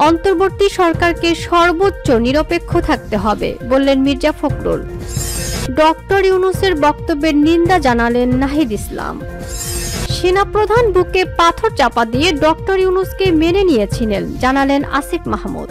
অন্তর্বর্তী সরকারকে সর্বোচ্চ নিরপেক্ষ থাকতে হবে বললেন মির্জা ফখরুল। ডক্টর ইউনূসের বক্তব্যের নিন্দা জানালেন নাহিদ ইসলাম। সেনাপ্রধান বুকে পাথর চাপা দিয়ে ডক্টর ইউনূসকে মেনে নিয়েছিলেন জানালেন আসিফ মাহমুদ।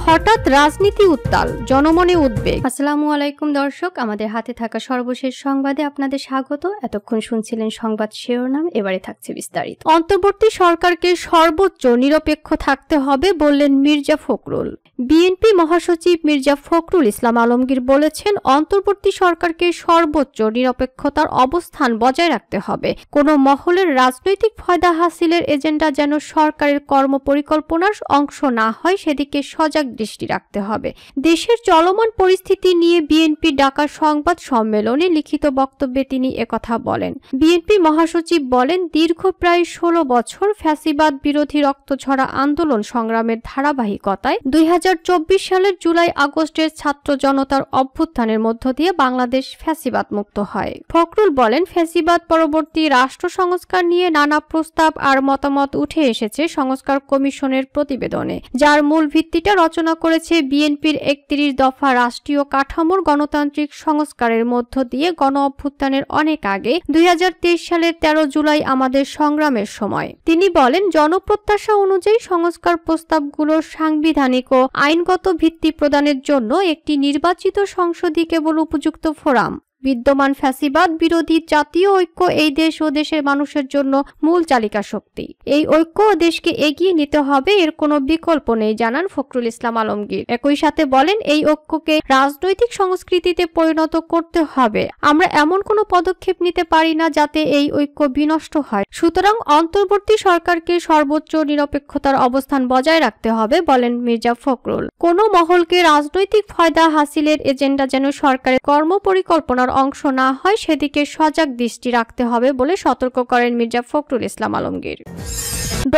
হঠাৎ রাজনীতি উত্তাল, জনমনে উদ্বেগ। আসসালামু আলাইকুম দর্শক, আমাদের হাতে থাকা সর্বশেষ সংবাদে আপনাদের স্বাগত। এতক্ষণ শুনছিলেন সংবাদ শিরোনাম, এবারে থাকছে বিস্তারিত। অন্তর্বর্তী সরকারকে সর্বোচ্চ নিরপেক্ষ থাকতে হবে বললেন মির্জা ফখরুল। বিএনপি মহাসচিব মির্জা ফখরুল ইসলাম আলমগীর বলেছেন, অন্তর্বর্তী সরকারকে সর্বোচ্চ নিরপেক্ষতার অবস্থান বজায় রাখতে হবে। কোনো মহলের রাজনৈতিক ফায়দা হাসিলের এজেন্ডা যেন সরকারের কর্মপরিকল্পনার অংশ না হয়, সেদিকে সজাগ দৃষ্টি রাখতে হবে। দেশের চলমান পরিস্থিতি নিয়ে বিএনপি ডাকা সংবাদ সম্মেলনে লিখিত বক্তব্যে তিনি একথা বলেন। বিএনপি মহাসচিব বলেন, দীর্ঘ প্রায় 16 বছর ফ্যাসিবাদ বিরোধী রক্তঝরা আন্দোলন সংগ্রামের ধারাবাহিকতায় 2024 সালের জুলাই আগস্টের ছাত্র জনতার অভ্যুত্থানের মধ্য দিয়ে বাংলাদেশ ফ্যাসিবাদ মুক্ত হয়। ফখরুল বলেন, ফ্যাসিবাদ পরবর্তী রাষ্ট্র সংস্কার নিয়ে নানা প্রস্তাব আর মতামত উঠে এসেছে সংস্কার কমিশনের প্রতিবেদনে, যার মূল ভিত্তিটা রচনা করেছে বিএনপির 31 দফা রাষ্ট্রীয় কাঠামোর গণতান্ত্রিক সংস্কারের মধ্য দিয়ে গণ অভ্যুত্থানের অনেক আগে 2023 সালের 13 জুলাই আমাদের সংগ্রামের সময়। তিনি বলেন, জনপ্রত্যাশা অনুযায়ী সংস্কার প্রস্তাবগুলো সাংবিধানিক ও আইনগত ভিত্তি প্রদানের জন্য একটি নির্বাচিত সংসদই কেবল উপযুক্ত ফোরাম। বিদ্যমান ফ্যাসিবাদ বিরোধী জাতীয় ঐক্য এই দেশ ও দেশের মানুষের জন্য মূল চালিকা শক্তি। এই ঐক্য ও দেশকে এগিয়ে নিতে হবে, এর কোনো বিকল্প নেই জানান ফখরুল ইসলাম আলমগীর। একই সাথে বলেন, এই ঐক্যকে রাজনৈতিক সংস্কৃতিতে পরিণত করতে হবে। আমরা এমন কোনো পদক্ষেপ নিতে পারি না যাতে এই ঐক্য বিনষ্ট হয়। সুতরাং অন্তর্বর্তী সরকারকে সর্বোচ্চ নিরপেক্ষতার অবস্থান বজায় রাখতে হবে বলেন মির্জা ফখরুল। কোনো মহলকে রাজনৈতিক ফায়দা হাসিলের এজেন্ডা যেন সরকারের কর্মপরিকল্পনার অংশ না হয়, সেদিকে সজাগ দৃষ্টি রাখতে হবে বলে সতর্ক করেন মির্জা ফখরুল ইসলাম আলমগীর।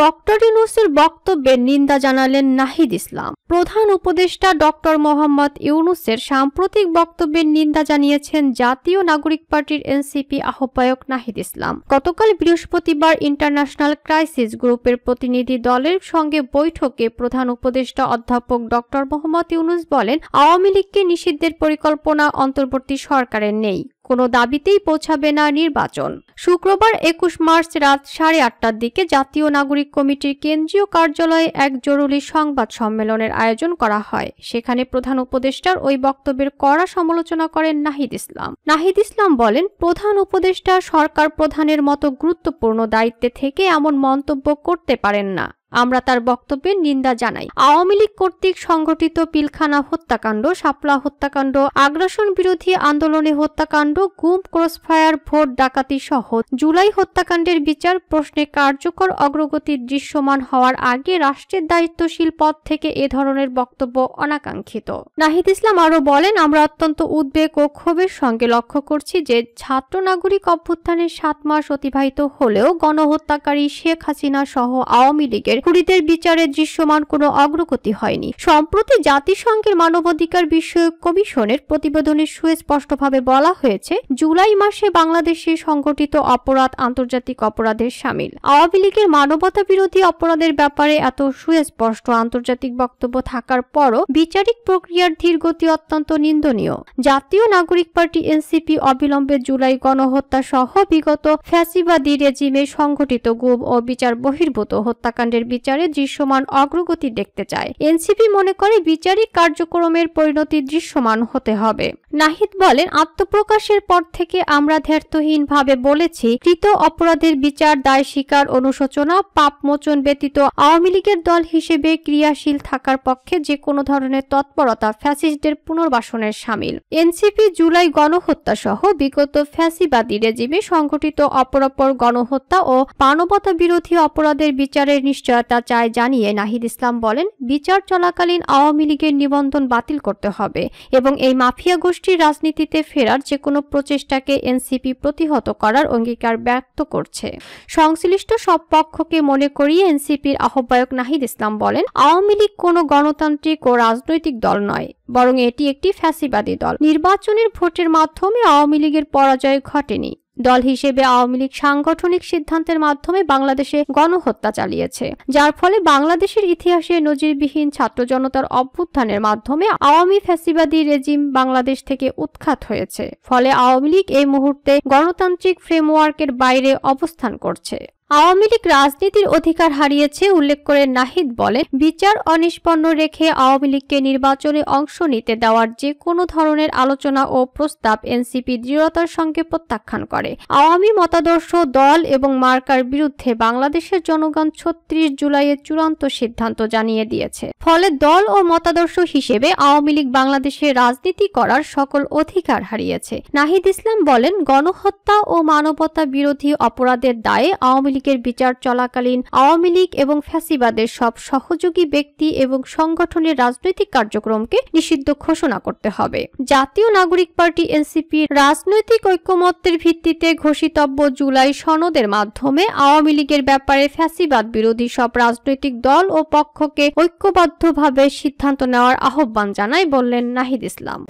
ডক্টর ইউনূসের বক্তব্যের নিন্দা জানালেন নাহিদ ইসলাম। প্রধান উপদেষ্টা ডক্টর মোহাম্মদ ইউনূসের সাম্প্রতিক বক্তব্যের নিন্দা জানিয়েছেন জাতীয় নাগরিক পার্টির এনসিপি আহ্বায়ক নাহিদ ইসলাম। গতকাল বৃহস্পতিবার ইন্টারন্যাশনাল ক্রাইসিস গ্রুপের প্রতিনিধি দলের সঙ্গে বৈঠকে প্রধান উপদেষ্টা অধ্যাপক ডক্টর মোহাম্মদ ইউনূস বলেন, আওয়ামী লীগকে নিষিদ্ধের পরিকল্পনা অন্তর্বর্তী সরকারের নেই, কোনো দাবিতেই পৌঁছাবে না নির্বাচন। শুক্রবার 21 মার্চ রাত 8:30টার দিকে জাতীয় নাগরিক কমিটির কেন্দ্রীয় কার্যালয়ে এক জরুরি সংবাদ সম্মেলনের আয়োজন করা হয়। সেখানে প্রধান উপদেষ্টার ওই বক্তব্যের কড়া সমালোচনা করেন নাহিদ ইসলাম। নাহিদ ইসলাম বলেন, প্রধান উপদেষ্টা সরকার প্রধানের মতো গুরুত্বপূর্ণ দায়িত্বে থেকে এমন মন্তব্য করতে পারেন না। আমরা তার বক্তব্যের নিন্দা জানাই। আওয়ামী লীগ কর্তৃক সংগঠিত পিলখানা হত্যাকাণ্ড, শাপলা হত্যাকাণ্ড, আগ্রাসন বিরোধী আন্দোলনে হত্যাকাণ্ড, গুম, ক্রসফায়ার, ভোট ডাকাতি সহ জুলাই হত্যাকাণ্ডের বিচার প্রশ্নে কার্যকর অগ্রগতি দৃশ্যমান হওয়ার আগে রাষ্ট্রের দায়িত্বশীল পদ থেকে এ ধরনের বক্তব্য অনাকাঙ্ক্ষিত। নাহিদ ইসলাম আরও বলেন, আমরা অত্যন্ত উদ্বেগ ও ক্ষোভের সঙ্গে লক্ষ্য করছি যে ছাত্র নাগরিক অভ্যুত্থানের 7 মাস অতিবাহিত হলেও গণহত্যাকারী শেখ হাসিনা সহ আওয়ামী লীগের খুনিদের বিচারে দৃশ্যমান কোনো অগ্রগতি হয়নি। সম্প্রতি জাতিসংঘের মানবাধিকার বিষয়ক কমিশনের প্রতিবেদনে সুস্পষ্টভাবে বলা হয়েছে, জুলাই মাসে বাংলাদেশে সংগঠিত অপরাধ আন্তর্জাতিক অপরাধের শামিল। আওয়ামী লীগের মানবতা বিরোধী অপরাধের ব্যাপারে এত সুস্পষ্ট আন্তর্জাতিক বক্তব্য থাকার পরও বিচারিক প্রক্রিয়ার ধীরগতি অত্যন্ত নিন্দনীয়। জাতীয় নাগরিক পার্টি এনসিপি অবিলম্বে জুলাই গণহত্যা সহ বিগত ফ্যাসিবাদী রেজিমে সংগঠিত গুম ও বিচার বহির্ভূত হত্যাকাণ্ডের বিচারে দৃশ্যমান অগ্রগতি দেখতে চায়। এনসিপি মনে করে বিচারিক কার্যক্রমের পরিণতি দৃশ্যমান হতে হবে। নাহিদ বলেন, আত্মপ্রকাশের পর থেকে আমরা ধ্যার্থহীনভাবে বলেছি, কৃত অপরাধের বিচার, দায় স্বীকার, অনুশোচনা, পাপ মোচন ব্যতীত আওয়ামী লীগের দল হিসেবে ক্রিয়াশীল থাকার পক্ষে যে কোনো ধরনের তৎপরতা ফ্যাসিস্টদের পুনর্বাসনের শামিল। এনসিপি জুলাই গণহত্যা সহ বিগত ফ্যাসিবাদী রেজিমে সংগঠিত অপরাপর গণহত্যা ও মানবতা বিরোধী অপরাধের বিচারের নিশ্চয়তা চায় জানিয়ে নাহিদ ইসলাম বলেন, বিচার চলাকালীন আওয়ামী লীগের নিবন্ধন বাতিল করতে হবে এবং এই মাফিয়া গোষ্ঠীর রাজনীতিতে ফেরার যে কোনো প্রচেষ্টাকে এনসিপি প্রতিহত করার অঙ্গীকার ব্যক্ত করছে। সংশ্লিষ্ট সব পক্ষকে মনে করিয়ে এনসিপির আহ্বায়ক নাহিদ ইসলাম বলেন, আওয়ামী লীগ কোনো গণতান্ত্রিক ও রাজনৈতিক দল নয়, বরং এটি একটি ফ্যাসিবাদী দল। নির্বাচনের ভোটের মাধ্যমে আওয়ামী লীগের পরাজয় ঘটেনি। দল হিসেবে আওয়ামী লীগ সাংগঠনিক সিদ্ধান্তের মাধ্যমে বাংলাদেশে গণহত্যা চালিয়েছে, যার ফলে বাংলাদেশের ইতিহাসে নজিরবিহীন ছাত্র জনতার অভ্যুত্থানের মাধ্যমে আওয়ামী ফ্যাসিবাদী রেজিম বাংলাদেশ থেকে উৎখাত হয়েছে। ফলে আওয়ামী লীগ এই মুহূর্তে গণতান্ত্রিক ফ্রেমওয়ার্কের বাইরে অবস্থান করছে। আওয়ামী লীগ রাজনীতির অধিকার হারিয়েছে উল্লেখ করে নাহিদ বলেন, বিচার অনিষ্পন্ন রেখে আওয়ামী লীগকে নির্বাচনে অংশ নিতে দেওয়ার যে কোনো ধরনের আলোচনা ও প্রস্তাব এনসিপি দৃঢ়তার সঙ্গে প্রত্যাখ্যান করে। আওয়ামী মতাদর্শ, দল এবং মার্কার বিরুদ্ধে বাংলাদেশের জনগণ ৩৬ জুলাইয়ের চূড়ান্ত সিদ্ধান্ত জানিয়ে দিয়েছে। ফলে দল ও মতাদর্শ হিসেবে আওয়ামী লীগ বাংলাদেশে রাজনীতি করার সকল অধিকার হারিয়েছে। নাহিদ ইসলাম বলেন, গণহত্যা ও মানবতা বিরোধী অপরাধের দায়ে আওয়ামী লীগের বিচার চলাকালীন আওয়ামী লীগ এবং ফ্যাসিবাদের সব সহযোগী ব্যক্তি এবং সংগঠনের রাজনৈতিক কার্যক্রমকে নিষিদ্ধ ঘোষণা করতে হবে। জাতীয় নাগরিক পার্টি এনসিপি রাজনৈতিক ঐক্যমত্যের ভিত্তিতে ঘোষিতব্য জুলাই সনদের মাধ্যমে আওয়ামী লীগের ব্যাপারে ফ্যাসিবাদ বিরোধী সব রাজনৈতিক দল ও পক্ষকে ঐক্যবদ্ধভাবে সিদ্ধান্ত নেওয়ার আহ্বান জানায় বললেন নাহিদ ইসলাম।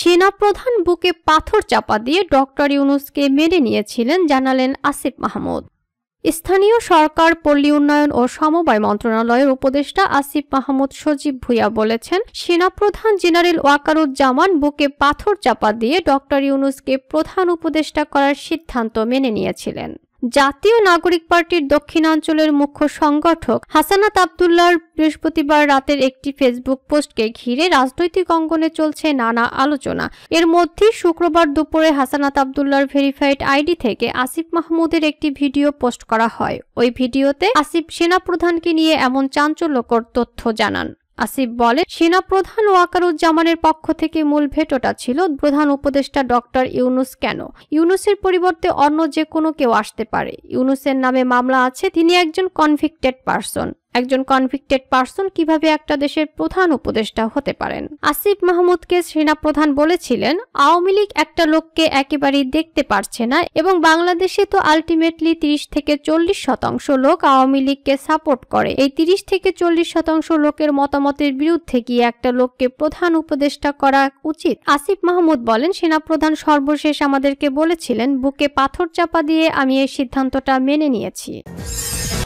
সেনাপ্রধান বুকে পাথর চাপা দিয়ে ডক্টর ইউনূসকে মেনে নিয়েছিলেন জানালেন আসিফ মাহমুদ। স্থানীয় সরকার, পল্লী উন্নয়ন ও সমবায় মন্ত্রণালয়ের উপদেষ্টা আসিফ মাহমুদ সজীব ভুঁইয়া বলেছেন, সেনাপ্রধান জেনারেল ওয়াকারুজ্জামান বুকে পাথর চাপা দিয়ে ডক্টর ইউনূসকে প্রধান উপদেষ্টা করার সিদ্ধান্ত মেনে নিয়েছিলেন। জাতীয় নাগরিক পার্টির দক্ষিণাঞ্চলের মুখ্য সংগঠক হাসানাত আব্দুল্লাহর বৃহস্পতিবার রাতের একটি ফেসবুক পোস্টকে ঘিরে রাজনৈতিক অঙ্গনে চলছে নানা আলোচনা। এর মধ্যে শুক্রবার দুপুরে হাসানাত আব্দুল্লাহর ভেরিফাইড আইডি থেকে আসিফ মাহমুদের একটি ভিডিও পোস্ট করা হয়। ওই ভিডিওতে আসিফ সেনাপ্রধানকে নিয়ে এমন চাঞ্চল্যকর তথ্য জানান। আসিফ বলে, সেনাপ্রধান ওয়াকারুজ্জামানের পক্ষ থেকে মূল ভেটোটা ছিল প্রধান উপদেষ্টা ডক্টর ইউনূস কেন? ইউনূসের পরিবর্তে অন্য যে কোনো কেউ আসতে পারে। ইউনূসের নামে মামলা আছে, তিনি একজন কনভিক্টেড পারসন। একজন কনভিক্টেড পারসন কিভাবে একটা দেশের প্রধান উপদেষ্টা হতে পারেন? আসিফ মাহমুদকে সেনাপ্রধান বলেছিলেন, আওয়ামী লীগ একটা লোককে একেবারেই দেখতে পারছে না এবং বাংলাদেশে তো আলটিমেটলি ৩০ থেকে ৪০% লোক আওয়ামী লীগকে সাপোর্ট করে। এই ৩০ থেকে ৪০% লোকের মতামতের বিরুদ্ধে গিয়ে একটা লোককে প্রধান উপদেষ্টা করা উচিত? আসিফ মাহমুদ বলেন, সেনাপ্রধান সর্বশেষ আমাদেরকে বলেছিলেন, বুকে পাথর চাপা দিয়ে আমি এই সিদ্ধান্তটা মেনে নিয়েছি।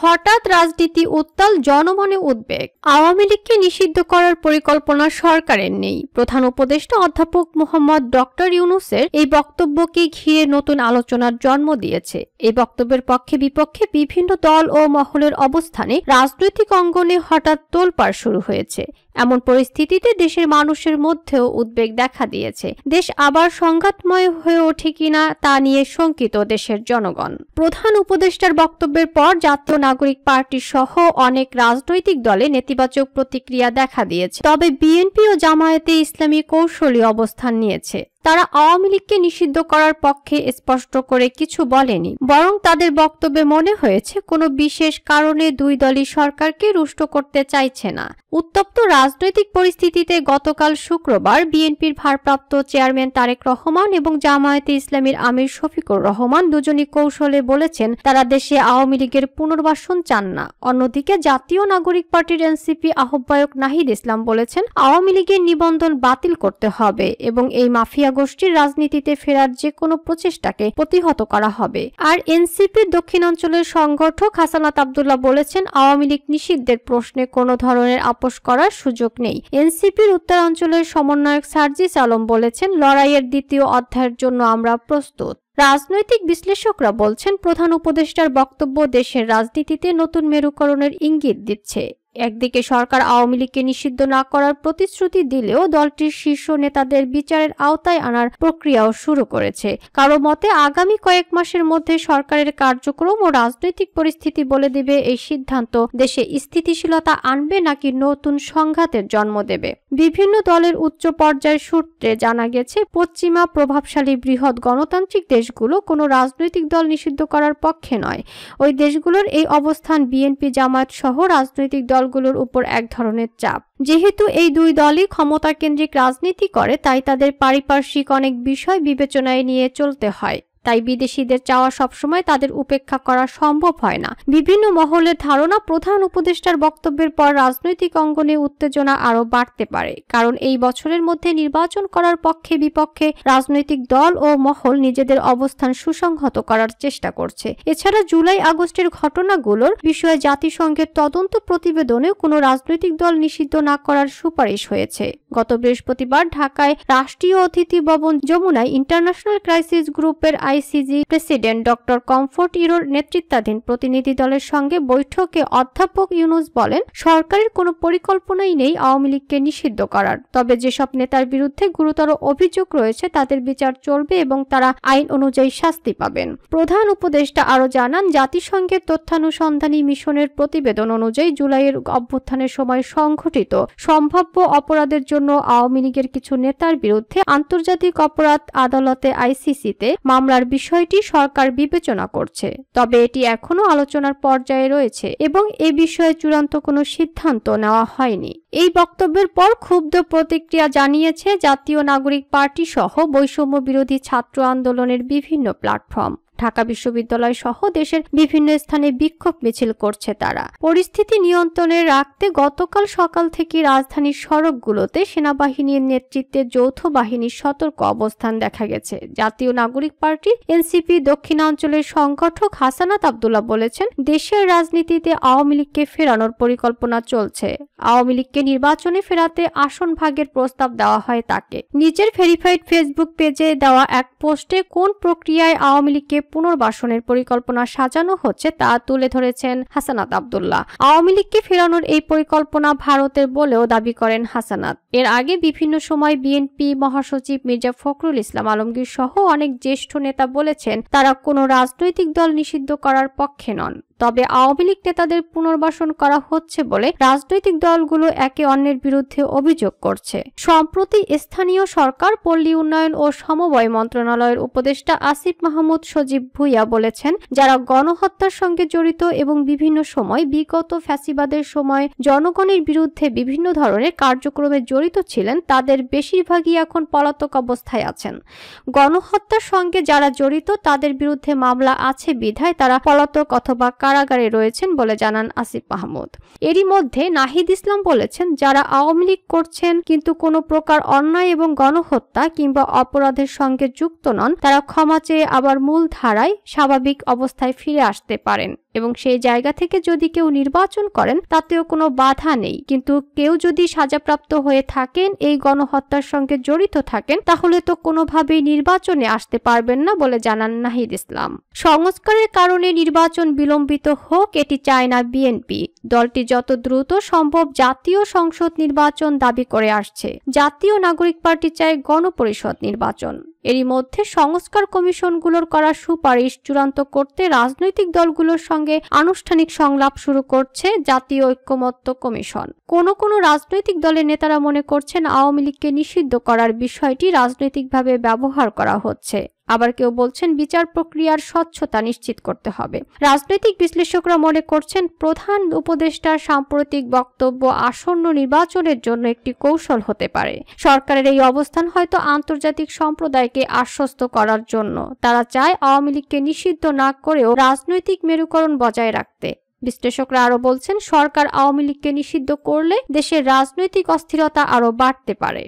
হঠাৎ রাজনীতি উত্তাল, জনমনে উদ্বেগ। আওয়ামী লীগকে নিষিদ্ধ করার পরিকল্পনা সরকারের নেই। প্রধান উপদেষ্টা অধ্যাপক মোহাম্মদ ডক্টর ইউনূসের এই বক্তব্যকে ঘিরে নতুন আলোচনার জন্ম দিয়েছে। এই বক্তব্যের পক্ষে বিপক্ষে বিভিন্ন দল ও মহলের অবস্থানে রাজনৈতিক অঙ্গনে হঠাৎ তোলপাড় শুরু হয়েছে। এমন পরিস্থিতিতে দেশের মানুষের মধ্যেও উদ্বেগ দেখা দিয়েছে। দেশ আবার সংঘাতময় হয়ে ওঠে কিনা তা নিয়ে শঙ্কিত দেশের জনগণ। প্রধান উপদেষ্টার বক্তব্যের পর জাতীয় নাগরিক পার্টি সহ অনেক রাজনৈতিক দলে নেতিবাচক প্রতিক্রিয়া দেখা দিয়েছে। তবে বিএনপি ও জামায়াতে ইসলামী কৌশলী অবস্থান নিয়েছে। তারা আওয়ামী লীগকে নিষিদ্ধ করার পক্ষে স্পষ্ট করে কিছু বলেনি, বরং তাদের বক্তব্যে মনে হয়েছে কোনো বিশেষ কারণে দুই দলই সরকারকে রুষ্ট করতে চাইছে না। উত্তপ্ত রাজনৈতিক পরিস্থিতিতে গতকাল শুক্রবার বিএনপির ভারপ্রাপ্ত চেয়ারম্যান তারেক রহমান এবং জামায়াতে ইসলামীর আমির শফিকুর রহমান দুজনই কৌশলে বলেছেন তারা দেশে আওয়ামী লীগের পুনর্বাসন চান না। অন্যদিকে জাতীয় নাগরিক পার্টির এনসিপি আহ্বায়ক নাহিদ ইসলাম বলেছেন, আওয়ামী লীগের নিবন্ধন বাতিল করতে হবে এবং এই মাফিয়া গোষ্ঠীর রাজনীতিতে ফেরার যে কোনো প্রচেষ্টাকে প্রতিহত করা হবে। আর এনসিপির দক্ষিণাঞ্চলের সংগঠক হাসানাত আব্দুল্লাহ বলেছেন, আওয়ামী লীগ নিষিদ্ধের প্রশ্নে কোনো ধরনের আপোষ করার সুযোগ নেই। এনসিপির উত্তরাঞ্চলের সমন্বয়ক সার্জিস আলম বলেছেন, লড়াইয়ের দ্বিতীয় অধ্যায়ের জন্য আমরা প্রস্তুত। রাজনৈতিক বিশ্লেষকরা বলছেন, প্রধান উপদেষ্টার বক্তব্য দেশের রাজনীতিতে নতুন মেরুকরণের ইঙ্গিত দিচ্ছে। একদিকে সরকার আওয়ামী লীগকে নিষিদ্ধ না করার প্রতিশ্রুতি দিলেও দলটির শীর্ষ নেতাদের বিচারের আওতায় আনার প্রক্রিয়াও শুরু করেছে। কারো মতে আগামী কয়েক মাসের মধ্যে সরকারের কার্যক্রম ও রাজনৈতিক পরিস্থিতি বলে দিবে এই সিদ্ধান্ত দেশে স্থিতিশীলতা আনবে নাকি নতুন সংঘাতের জন্ম দেবে। বিভিন্ন দলের উচ্চ পর্যায়ের সূত্রে জানা গেছে, পশ্চিমা প্রভাবশালী বৃহৎ গণতান্ত্রিক দেশগুলো কোনো রাজনৈতিক দল নিষিদ্ধ করার পক্ষে নয়। ওই দেশগুলোর এই অবস্থান বিএনপি, জামায়াত সহ রাজনৈতিক দলগুলোর উপর এক ধরনের চাপ। যেহেতু এই দুই দলই ক্ষমতা কেন্দ্রিক রাজনীতি করে, তাই তাদের পারিপার্শ্বিক অনেক বিষয় বিবেচনায় নিয়ে চলতে হয়। তাই বিদেশিদের চাওয়া সবসময় তাদের উপেক্ষা করা সম্ভব হয় না। বিভিন্ন মহলের ধারণা, প্রধান উপদেষ্টার বক্তব্যের পর রাজনৈতিক অঙ্গনে উত্তেজনা আরও বাড়তে পারে, কারণ এই বছরের মধ্যে নির্বাচন করার পক্ষে বিপক্ষে রাজনৈতিক দল ও মহল নিজেদের অবস্থান সুসংহত করার চেষ্টা করছে। এছাড়া জুলাই আগস্টের ঘটনাগুলোর বিষয়ে জাতিসংঘের তদন্ত প্রতিবেদনেও কোনো রাজনৈতিক দল নিষিদ্ধ না করার সুপারিশ হয়েছে। গত বৃহস্পতিবার ঢাকায় রাষ্ট্রীয় অতিথি ভবন যমুনায় ইন্টারন্যাশনাল ক্রাইসিস গ্রুপের ICG president doctor comfort error নেতৃত্বাধীন প্রতিনিধি দলের সঙ্গে বৈঠকে অধ্যাপক ইউনূস বলেন, সরকারের কোনো পরিকল্পনাই নেই আওয়ামী লীগকে নিষিদ্ধ করার। তবে যেসব নেতার বিরুদ্ধে গুরুতর অভিযোগ রয়েছে তাদের বিচার চলবে এবং তারা আইন অনুযায়ী শাস্তি পাবেন। প্রধান উপদেষ্টা আরও জানান, জাতিসংঘের তথ্যানুসন্ধানী মিশনের প্রতিবেদন অনুযায়ী জুলাইয়ের অভ্যুত্থানের সময় সংঘটিত সম্ভাব্য অপরাধের জন্য আওয়ামী লীগের কিছু নেতার বিরুদ্ধে আন্তর্জাতিক অপরাধ আদালতে আইসিসিতে মামলার বিষয়টি সরকার বিবেচনা করছে। তবে এটি এখনো আলোচনার পর্যায়ে রয়েছে এবং এ বিষয়ে চূড়ান্ত কোনো সিদ্ধান্ত নেওয়া হয়নি। এই বক্তব্যের পর ক্ষুব্ধ প্রতিক্রিয়া জানিয়েছে জাতীয় নাগরিক পার্টি সহ বৈষম্য বিরোধী ছাত্র আন্দোলনের বিভিন্ন প্ল্যাটফর্ম। ঢাকা বিশ্ববিদ্যালয় সহ দেশের বিভিন্ন স্থানে বিক্ষোভ মিছিল করছে তারা। পরিস্থিতি নিয়ন্ত্রণে রাখতে গতকাল সকাল থেকে রাজধানীর সড়কগুলোতে সেনাবাহিনীর নেতৃত্বে যৌথ বাহিনীর সতর্ক অবস্থান দেখা গেছে। জাতীয় নাগরিক পার্টি এনসিপি দক্ষিণাঞ্চলের সংগঠক হাসানাত আব্দুল্লাহ বলেছেন, দেশের রাজনীতিতে আওয়ামী লীগকে ফেরানোর পরিকল্পনা চলছে। আওয়ামী লীগকে নির্বাচনে ফেরাতে আসন ভাগের প্রস্তাব দেওয়া হয় তাকে। নিজের ভেরিফাইড ফেসবুক পেজে দেওয়া এক পোস্টে কোন প্রক্রিয়ায় আওয়ামী লীগকে পুনর্বাসনের পরিকল্পনা সাজানো হচ্ছে তা তুলে ধরেছেন হাসানাত আব্দুল্লাহ। আওয়ামী লীগকে ফেরানোর এই পরিকল্পনা ভারতের বলেও দাবি করেন হাসানাত। এর আগে বিভিন্ন সময় বিএনপি মহাসচিব মির্জা ফখরুল ইসলাম আলমগীর সহ অনেক জ্যেষ্ঠ নেতা বলেছেন তারা কোনো রাজনৈতিক দল নিষিদ্ধ করার পক্ষে নন। তবে আওয়ামী লীগ নেতাদের পুনর্বাসন করা হচ্ছে বলে রাজনৈতিক দলগুলো একে অন্যের বিরুদ্ধে অভিযোগ করছে। সম্প্রতি স্থানীয় সরকার, পল্লী উন্নয়ন ও সমবায় মন্ত্রণালয়ের উপদেষ্টা আসিফ মাহমুদ সজীব ভুইয়া বলেছেন, যারা গণহত্যার সঙ্গে জড়িত এবং বিভিন্ন সময় বিগত ফ্যাসিবাদের সময় জনগণের বিরুদ্ধে বিভিন্ন ধরনের কার্যক্রমে জড়িত ছিলেন তাদের বেশিরভাগই এখন পলাতক অবস্থায় আছেন। গণহত্যার সঙ্গে যারা জড়িত তাদের বিরুদ্ধে মামলা আছে বিধায় তারা পলাতক অথবা কারাগারে রয়েছেন বলে জানান আসিফ মাহমুদ। এরই মধ্যে নাহিদ ইসলাম বলেছেন, যারা আওয়ামী লীগ করছেন কিন্তু কোনো প্রকার অন্যায় এবং গণহত্যা কিংবা অপরাধের সঙ্গে যুক্ত নন, তারা ক্ষমা চেয়ে আবার মূল ধারায় স্বাভাবিক অবস্থায় ফিরে আসতে পারেন এবং সেই জায়গা থেকে যদি কেউ নির্বাচন করেন তাতেও কোনো বাধা নেই। কিন্তু কেউ যদি সাজাপ্রাপ্ত হয়ে থাকেন, এই গণহত্যার সঙ্গে জড়িত থাকেন, তাহলে তো কোনোভাবেই নির্বাচনে আসতে পারবেন না বলে জানান নাহিদ ইসলাম। সংস্কারের কারণে নির্বাচন বিলম্বিত হোক এটি চায় না বিএনপি। দলটি যত দ্রুত সম্ভব জাতীয় সংসদ নির্বাচন দাবি করে আসছে। জাতীয় নাগরিক পার্টি চায় গণপরিষদ নির্বাচন। এরই মধ্যে সংস্কার কমিশনগুলোর করা সুপারিশ চূড়ান্ত করতে রাজনৈতিক দলগুলোর সঙ্গে আনুষ্ঠানিক সংলাপ শুরু করছে জাতীয় ঐক্যমত্য কমিশন। কোন রাজনৈতিক দলের নেতারা মনে করছেন আওয়ামী লীগকে নিষিদ্ধ করার বিষয়টি রাজনৈতিকভাবে ব্যবহার করা হচ্ছে। আবার কেউ বলছেন বিচার প্রক্রিয়ার স্বচ্ছতা নিশ্চিত করতে হবে। রাজনৈতিক বিশ্লেষকরা মনে করছেন প্রধান উপদেষ্টার সাম্প্রতিক বক্তব্য আসন্ন নির্বাচনের জন্য একটি কৌশল হতে পারে। সরকারের এই অবস্থান হয়তো আন্তর্জাতিক সম্প্রদায়কে আশ্বস্ত করার জন্য। তারা চায় আওয়ামী লীগকে নিষিদ্ধ না করেও রাজনৈতিক মেরুকরণ বজায় রাখতে। বিশ্লেষকরা আরো বলছেন, সরকার আওয়ামী লীগকে নিষিদ্ধ করলে দেশের রাজনৈতিক অস্থিরতা আরো বাড়তে পারে।